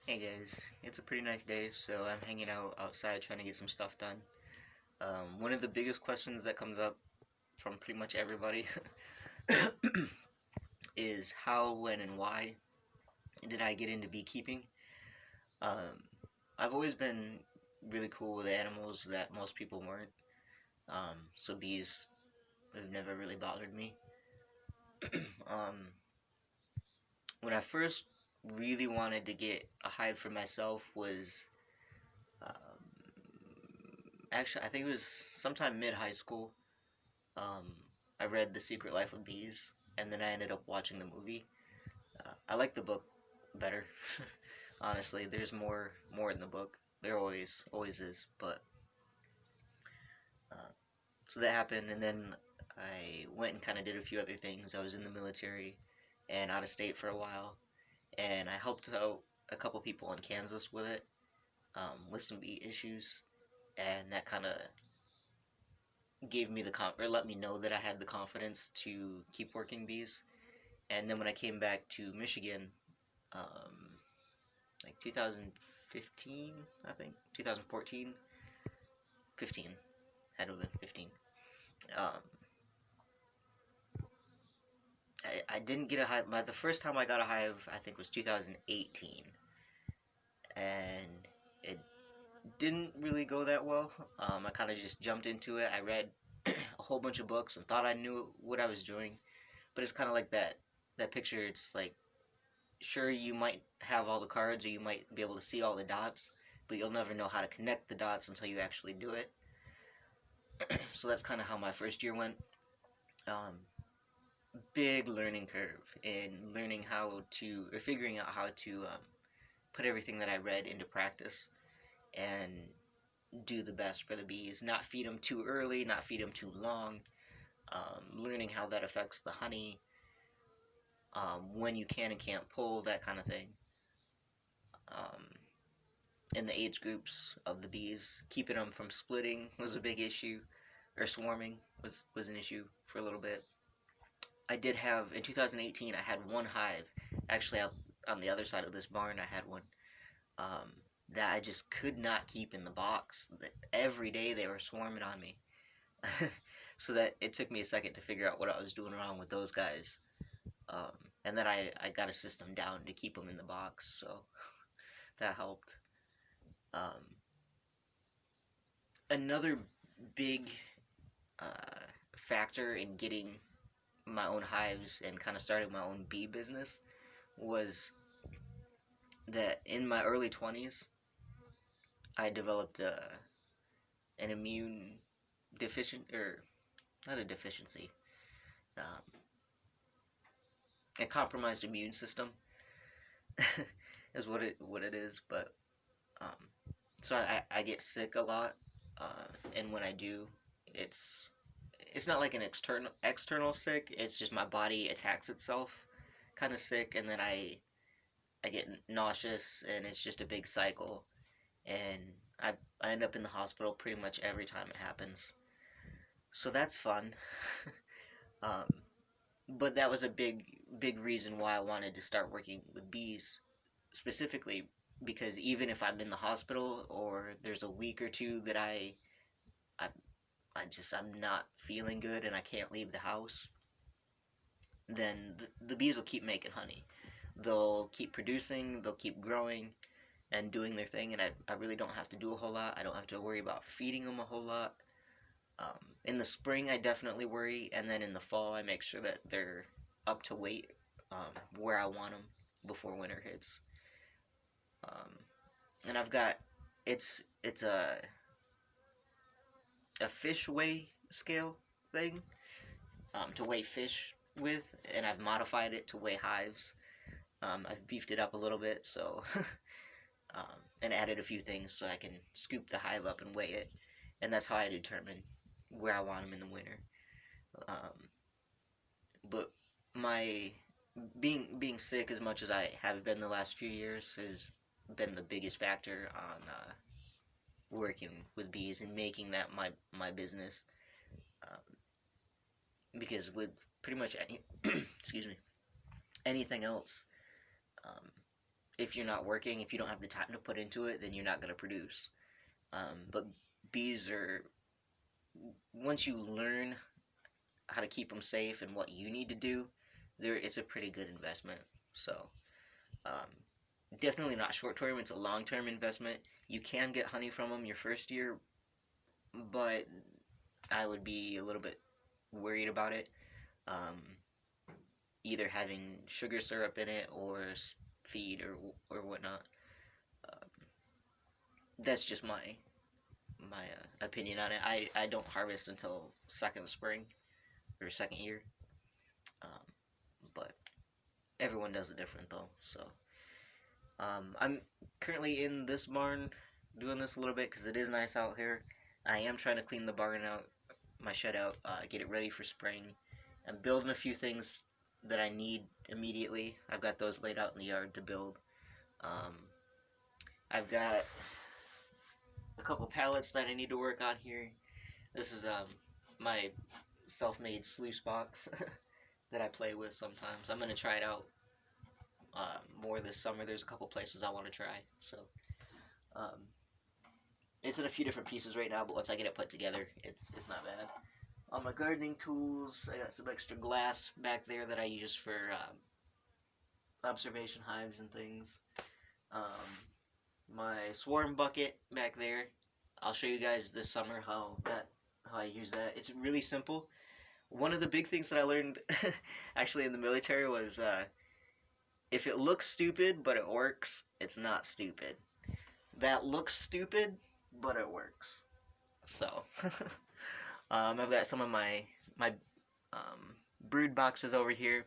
Hey guys, it's a pretty nice day, so I'm hanging out outside trying to get some stuff done. One of the biggest questions that comes up from pretty much everybody is how, when, and why did I get into beekeeping? Um, I've always been really cool with animals that most people weren't, so bees have never really bothered me. um, when I first really wanted to get a hive for myself was actually, I think it was sometime mid high school. Um, I read The Secret Life of Bees, and then I ended up watching the movie. I like the book better. Honestly, there's more in the book. There always is. But uh, so that happened, and then I went and kind of did a few other things. I was in the military and out of state for a while, and I helped out a couple people in Kansas with it, with some bee issues, and that kind of gave me the or let me know that I had the confidence to keep working bees. And then when I came back to Michigan, um, like 2015, I think 2014, 15, had to have been 15. Um, I didn't get a hive. The first time I got a hive, I think, was 2018, and it didn't really go that well. I kind of just jumped into it. I read a whole bunch of books and thought I knew what I was doing, but it's kind of like that picture. It's like, sure, you might have all the cards or you might be able to see all the dots, but you'll never know how to connect the dots until you actually do it. So that's kind of how my first year went. Um, Big learning curve in learning how to, or figuring out how to put everything that I read into practice and do the best for the bees. Not feed them too early, not feed them too long. Learning how that affects the honey, when you can and can't pull, that kind of thing. Um, in the age groups of the bees, keeping them from splitting was a big issue, or swarming was an issue for a little bit. I did have in 2018. I had one hive, actually out on the other side of this barn. I had one um, that I just could not keep in the box. Every day they were swarming on me, so that it took me a second to figure out what I was doing wrong with those guys. Um, and then I got a system down to keep them in the box, so that helped. Um, Another big uh, factor in getting my own hives and kind of starting my own bee business was that in my early 20s, I developed an immune deficient, or not a deficiency, um, a compromised immune system is what it is. But um, so I get sick a lot, and when I do, it's it's not like an external sick. It's just my body attacks itself, kind of sick, and then I get nauseous, and it's just a big cycle. And I end up in the hospital pretty much every time it happens. So that's fun. um, but that was a big reason why I wanted to start working with bees specifically, because even if I'm in the hospital or there's a week or two that I I'm not feeling good and I can't leave the house, then the bees will keep making honey. They'll keep producing, they'll keep growing and doing their thing, and I really don't have to do a whole lot. I don't have to worry about feeding them a whole lot. In the spring, I definitely worry, and then in the fall, I make sure that they're up to weight, where I want them before winter hits. Um, and I've got it's a fish weigh scale thing, to weigh fish with, and I've modified it to weigh hives. I've beefed it up a little bit, so and added a few things so I can scoop the hive up and weigh it, and that's how I determine where I want them in the winter. Um, but my being sick as much as I have been the last few years has been the biggest factor on working with bees and making that my business. Um, because with pretty much any excuse me, anything else, um, if you're not working, if you don't have the time to put into it, then you're not going to produce. But bees are, once you learn how to keep them safe and what you need to do, there it's a pretty good investment. So um, definitely not short term. It's a long term investment. You can get honey from them your first year, but I would be a little bit worried about it. Um, Either having sugar syrup in it or feed or whatnot. Uh, that's just my opinion on it. I don't harvest until second spring or second year, um, but everyone does it different though. So I'm currently in this barn doing this a little bit because it is nice out here. I am trying to clean the barn out, my shed out, get it ready for spring. I'm building a few things that I need immediately. I've got those laid out in the yard to build. Um, I've got a couple pallets that I need to work on here. This is my self-made sluice box that I play with sometimes. I'm gonna try it out more this summer. There's a couple places I want to try, so um, it's in a few different pieces right now. But once I get it put together, it's not bad. On my gardening tools, I got some extra glass back there that I use for observation hives and things. Um, my swarm bucket back there. I'll show you guys this summer how I use that. It's really simple. One of the big things that I learned actually in the military was if it looks stupid but it works, it's not stupid. That looks stupid, but it works. So I've got some of my brood boxes over here.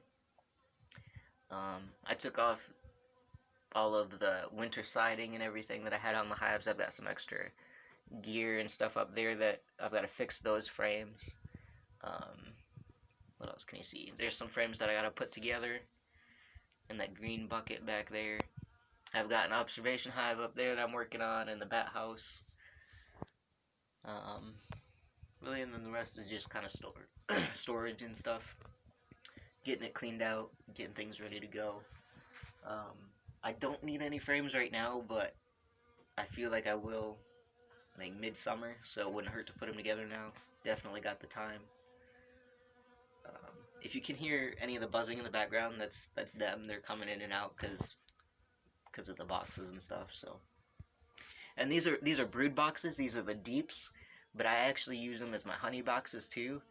I took off all of the winter siding and everything that I had on the hives. I've got some extra gear and stuff up there that I've got to fix those frames. Um, what else can you see? There's some frames that I got to put together in that green bucket back there. I've got an observation hive up there that I'm working on in the bat house. Um, really, and then the rest is just kind of storage and stuff. Getting it cleaned out, getting things ready to go. Um, I don't need any frames right now, but I feel like I will like midsummer, so it wouldn't hurt to put them together now. Definitely got the time. If you can hear any of the buzzing in the background, that's them. They're coming in and out because of the boxes and stuff. So, and these are brood boxes. These are the deeps, but I actually use them as my honey boxes too.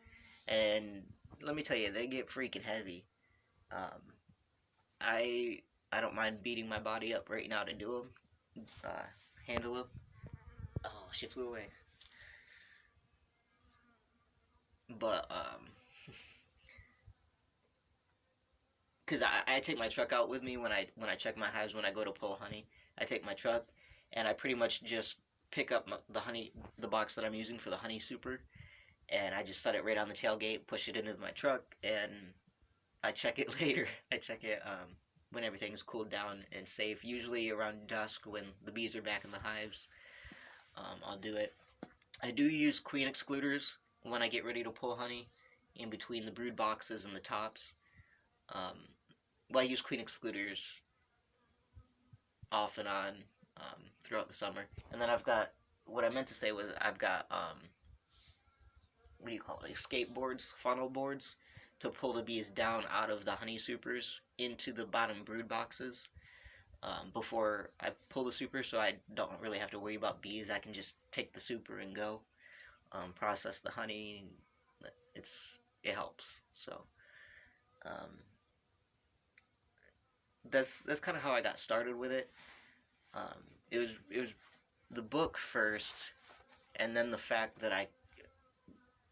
And let me tell you, they get freaking heavy. Um, I don't mind beating my body up right now to do them, handle them. Oh, she flew away. But because I take my truck out with me when I check my hives when I go to pull honey. I take my truck and I pretty much just pick up the box that I'm using for the honey super, and I just set it right on the tailgate, push it into my truck, and I check it later. I check it when everything's cooled down and safe. Usually around dusk when the bees are back in the hives, I'll do it. I do use queen excluders when I get ready to pull honey in between the brood boxes and the tops. Um, well, I use queen excluders off and on throughout the summer. And then I've got, what I meant to say was I've got, what do you call it, like skateboards, funnel boards, to pull the bees down out of the honey supers into the bottom brood boxes before I pull the super, so I don't really have to worry about bees. I can just take the super and go, process the honey. It helps. So um, that's kind of how I got started with it. It was the book first, and then the fact that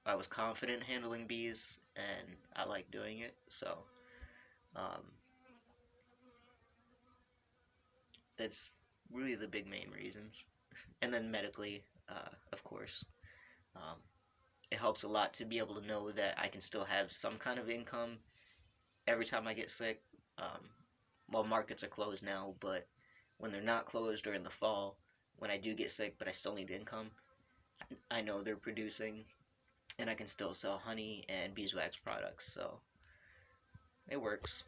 I was confident handling bees, and I like doing it. So um, that's really the big main reasons. And then medically, of course, um, it helps a lot to be able to know that I can still have some kind of income every time I get sick. Um, well, markets are closed now, but when they're not closed or in the fall, when I do get sick but I still need income, I know they're producing and I can still sell honey and beeswax products, so it works.